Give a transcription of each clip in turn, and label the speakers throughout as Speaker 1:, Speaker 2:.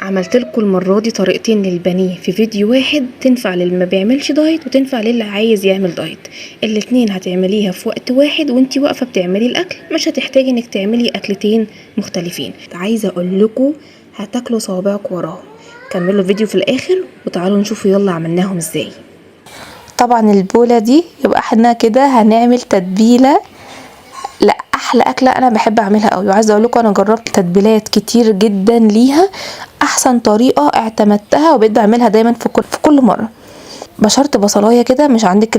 Speaker 1: عملت لكم المرة دي طريقتين للبانيه في فيديو واحد، تنفع للي ما بيعملش دايت وتنفع للي عايز يعمل دايت. الاتنين هتعمليها في وقت واحد وانتي واقفة بتعملي الاكل، مش هتحتاجي انك تعملي اكلتين مختلفين. عايزة اقول لكم هتاكلوا صوابعكم وراهم. كملوا الفيديو في الاخر وتعالوا نشوفوا يلا عملناهم ازاي.
Speaker 2: طبعا البولة دي يبقى احنا كده هنعمل تتبيلة احلى اكله انا بحب اعملها قوي. وعايزه اقول لكم انا جربت تتبيلات كتير جدا ليها، احسن طريقه اعتمدتها وبقيت بعملها دايما في كل مره. بشرت بصلايه كده، مش عندك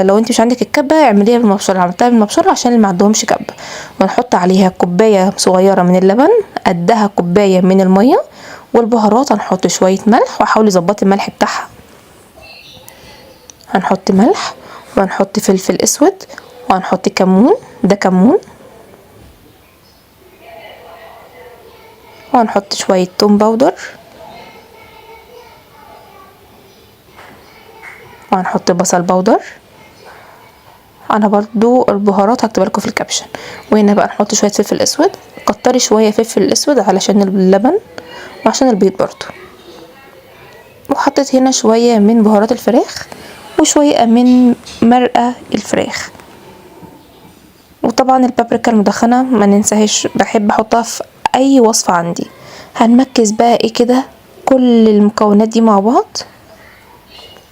Speaker 2: لو انت مش عندك الكبه اعمليها بالمبشره، عملتها بالمبشره عشان اللي ما عندهمش كبه. ونحط عليها كوبايه صغيره من اللبن، قدها كوبايه من الميه، والبهارات هنحط شويه ملح، وحاولي ظبطي الملح بتاعها. هنحط ملح وهنحط فلفل اسود وهنحط كمون، ده كمون، وهنحط شوية توم باودر، وهنحط بصل باودر. انا برضو البهارات هكتبها لكم في الكابشن. وهنا بقى نحط شوية فلفل اسود، كتري شوية فلفل اسود علشان اللبن وعشان البيض برضو. وحطيت هنا شوية من بهارات الفراخ وشوية من مرقة الفراخ. وطبعا البابريكا المدخنة ما ننساهاش، بحب احطها في اي وصفة عندي. هنمكس بقى ايه كده كل المكونات دي مع بعض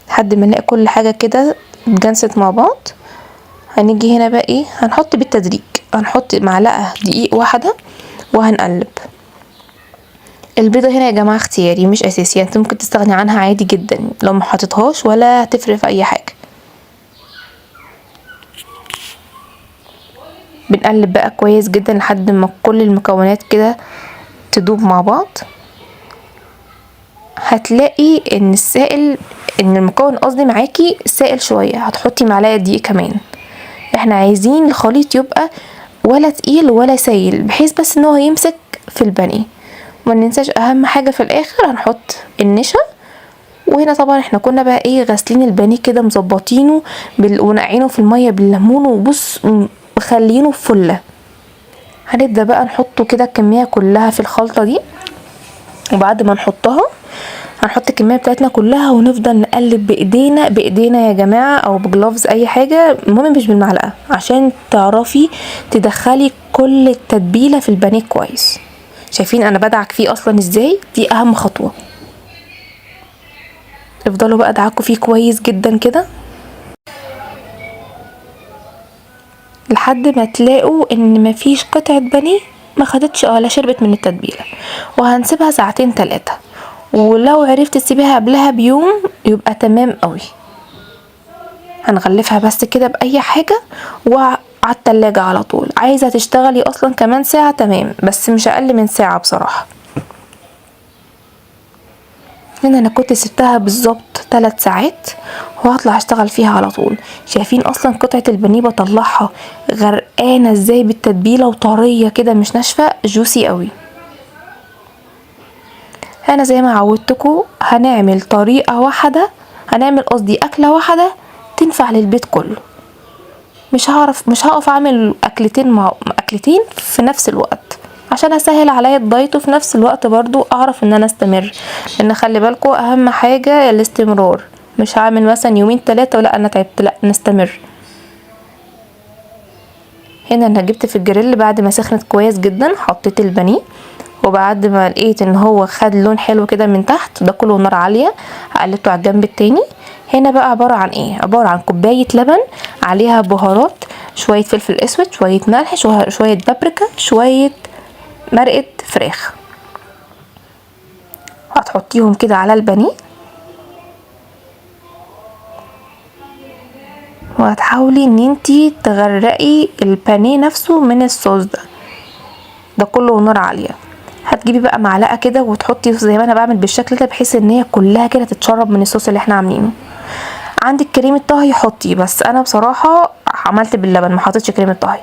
Speaker 2: لحد ما نلاقي كل حاجة كده اتجانست مع بعض. هنيجي هنا بقى ايه، هنحط بالتدريج، هنحط معلقة دقيق واحدة وهنقلب. البيضة هنا يا جماعة اختياري مش اساسي، انت ممكن تستغني عنها عادي جدا لو ما حطيتهاش ولا هتفرق في اي حاجة. بنقلب بقى كويس جدا لحد ما كل المكونات كده تدوب مع بعض. هتلاقي ان السائل، ان المكون قصدي معاكي سائل شوية، هتحطي معلقة دقيق كمان. احنا عايزين الخليط يبقى ولا تقيل ولا سايل، بحيث بس ان هو يمسك في البانيه. وما ننساش اهم حاجة في الاخر هنحط النشا. وهنا طبعا احنا كنا بقى ايه غاسلين البانيه كده مظبطينه ونقعينه في المية بالليمون، وبص مخلينه فله. هنبدأ بقى نحطه كده الكمية كلها في الخلطة دي، وبعد ما نحطها هنحط الكمية بتاعتنا كلها ونفضل نقلب بايدينا يا جماعة، او بجلافز اي حاجة، المهم مش بالمعلقة، عشان تعرفي تدخلي كل التتبيلة في البانيه كويس. شايفين انا بدعك فيه اصلا ازاي؟ دي اهم خطوة. افضلوا بقى ادعكوا فيه كويس جدا كده لحد ما تلاقوا ان مفيش قطعة بانيه ما خدتش ولا شربت من التتبيلة. وهنسيبها ساعتين 3، ولو عرفت تسيبيها قبلها بيوم يبقى تمام قوي. هنغلفها بس كده باي حاجة وعلى التلاجة على طول. عايزة تشتغلي اصلا كمان ساعة تمام، بس مش اقل من ساعة بصراحة. هنا انا كنت سبتها بالظبط 3 ساعات وهطلع اشتغل فيها على طول. شايفين اصلا قطعة البانيه بطلعها غرقانة ازاي بالتتبيلة وطرية كده مش ناشفة، جوسي قوي. انا زي ما عودتكم هنعمل طريقة واحدة، هنعمل قصدي اكلة واحدة تنفع للبيت كله. مش هقف اعمل اكلتين في نفس الوقت عشان اسهل عليا الدايت، وفي نفس الوقت برضو اعرف ان انا استمر. لان خلي بالكم اهم حاجة الاستمرار، مش هعمل مثلا يومين 3 ولا انا تعبت، لا نستمر. هنا انا جبت في الجريل بعد ما سخنت كويس جدا، حطيت البانيه، وبعد ما لقيت ان هو خد لون حلو كده من تحت، ده كله نار عالية، قلبته على الجنب التاني. هنا بقى عبارة عن ايه، عبارة عن كوباية لبن عليها بهارات، شوية فلفل اسود، شوية ملح، شوية بابريكا، شوية مرقة فراخ. هتحطيهم كده على البانيه وهتحاولي ان انتي تغرقي البانيه نفسه من الصوص ده كله نار عالية. هتجيبي بقى معلقة كده وتحطي زي ما انا بعمل بالشكل ده، بحيث ان هي كلها كده تتشرب من الصوص اللي احنا عاملينه. عندك كريمة طهي حطي، بس انا بصراحة عملت باللبن ما حطيتش كريمة طهي.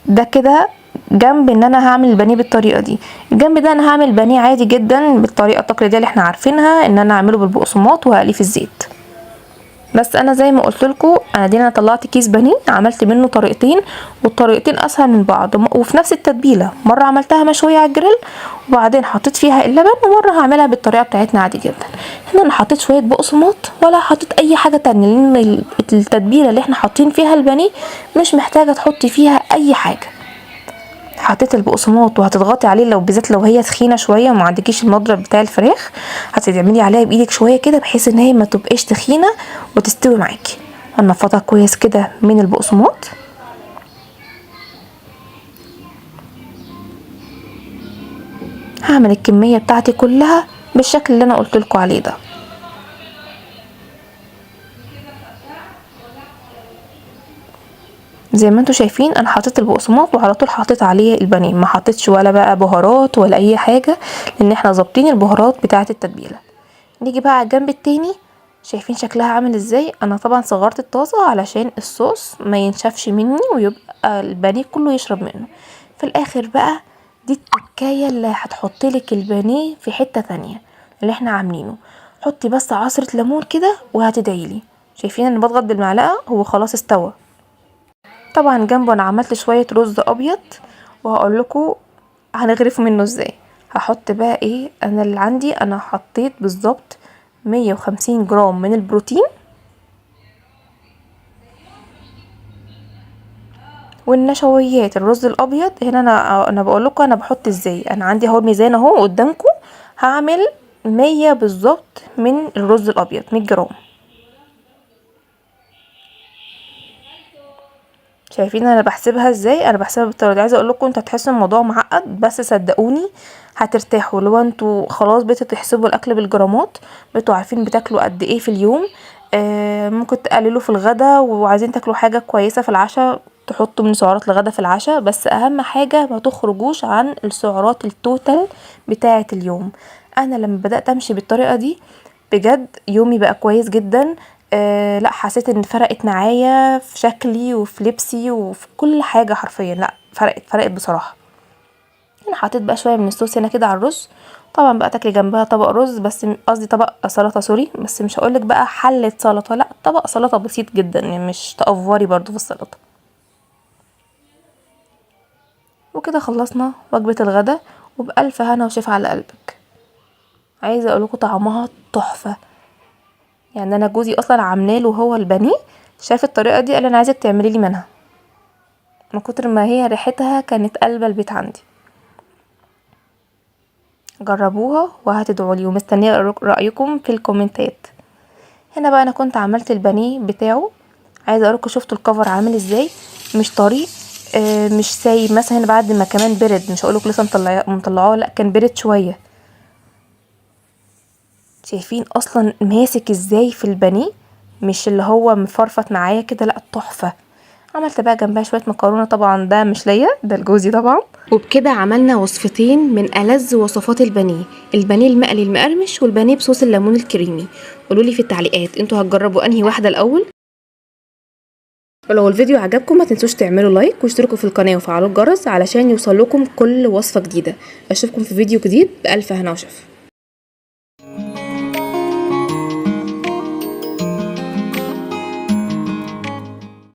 Speaker 2: ده كده جنب ان انا هعمل البانيه بالطريقه دي. الجنب ده انا هعمل بانيه عادي جدا بالطريقه التقليديه اللي احنا عارفينها، ان انا اعمله بالبقسماط وهقليه في الزيت. بس انا زي ما قلت لكم، انا طلعت كيس بانيه عملت منه طريقتين، والطريقتين اسهل من بعض وفي نفس التتبيله. مره عملتها مشويه على الجريل وبعدين حطيت فيها اللبن، ومره هعملها بالطريقه بتاعتنا عادي جدا. هنا انا حطيت شويه بقسماط ولا حطيت اي حاجه تانية، لان التتبيله اللي احنا حاطين فيها البانيه مش محتاجه تحطي فيها اي حاجه. حطيت البقسماط وهتضغطي عليه، لو بالذات لو هي تخينه شويه وما عندكيش المضرب بتاع الفراخ، هتعملي عليها بايدك شويه كده بحيث ان هي ما تبقاش تخينه وتستوي معاكي. هنفضها كويس كده من البقسماط. هعمل الكميه بتاعتي كلها بالشكل اللي انا قلت لكم عليه ده. زي ما انتوا شايفين انا حطيت البقسماط وعلى طول حطيت عليه البانيه، ما حطيتش ولا بقى بهارات ولا اي حاجه، لان احنا ظابطين البهارات بتاعه التتبيله. نيجي بقى على الجنب التاني، شايفين شكلها عامل ازاي؟ انا طبعا صغرت الطاسه علشان الصوص ما ينشفش مني ويبقى البانيه كله يشرب منه. في الاخر بقى دي التكايه اللي هتحطلك البانيه في حته تانية اللي احنا عاملينه. حطي بس عصره ليمون كده وهتدعيلي. شايفين ان بضغط بالمعلقه هو خلاص استوى. طبعا جنبه انا عملت شويه رز ابيض وهقول لكم هنغرف منه ازاي. هحط بقى ايه، انا اللي عندي انا حطيت بالظبط 150 جرام من البروتين، والنشويات الرز الابيض. هنا انا بقول لكم انا بحط ازاي. انا عندي اهو الميزان اهو قدامكم، هعمل 100 بالظبط من الرز الابيض، 100 جرام. شايفين انا بحسبها ازاي؟ انا بحسبها بالطريقه دي. عايزه اقول لكم انتوا هتحسوا الموضوع معقد بس صدقوني هترتاحوا. لو انتوا خلاص بتحسبوا الاكل بالجرامات، بتوا عارفين بتاكلوا قد ايه في اليوم. ممكن تقللوا في الغدا، وعايزين تاكلوا حاجه كويسه في العشاء تحطوا من سعرات الغدا في العشاء، بس اهم حاجه ما تخرجوش عن السعرات التوتال بتاعه اليوم. انا لما بدات امشي بالطريقه دي بجد يومي بقى كويس جدا. لا حسيت ان فرقت معايا في شكلي وفي لبسي وفي كل حاجه حرفيا. لا فرقت بصراحه. هنا حطيت بقى شويه من الصوص هنا كده على الرز. طبعا بقى تاكلي جنبها طبق رز، بس قصدي طبق سلطه سوري، بس مش هقولك بقى حله سلطه، لا طبق سلطه بسيط جدا، يعني مش تأفوري برضو في السلطه. وكده خلصنا وجبه الغدا، وبألف هنا وشفا على قلبك. عايزه اقولكوا طعمها تحفه. يعني انا جوزي اصلا عاملاله هو البانيه، شاف الطريقه دي قال انا عايزك تعملي لي منها، من كتر ما هي ريحتها كانت قلبه البيت عندي. جربوها وهتدعولي، ومستنيه رايكم في الكومنتات. هنا بقى انا كنت عملت البانيه بتاعه. عايزه اقولكم شفتوا الكفر عامل ازاي؟ مش طري، مش سايب مثلا. هنا بعد ما كمان برد، مش هقولك لسه مطلعاه، لا كان برد شويه. شايفين اصلا ماسك ازاي في البانيه، مش اللي هو مفرفط معايا كده، لا تحفه. عملت بقى جنبها شويه مكرونه، طبعا ده مش ليا ده لجوزي طبعا.
Speaker 1: وبكده عملنا وصفتين من ألذ وصفات البانيه، البانيه المقلي المقرمش والبانيه بصوص الليمون الكريمي. قولولي في التعليقات انتوا هتجربوا انهي واحده الاول. ولو الفيديو عجبكم ما تنسوش تعملوا لايك واشتركوا في القناه وفعلوا الجرس علشان يوصلكم كل وصفه جديده. اشوفكم في فيديو جديد، بألف هنا وشفا.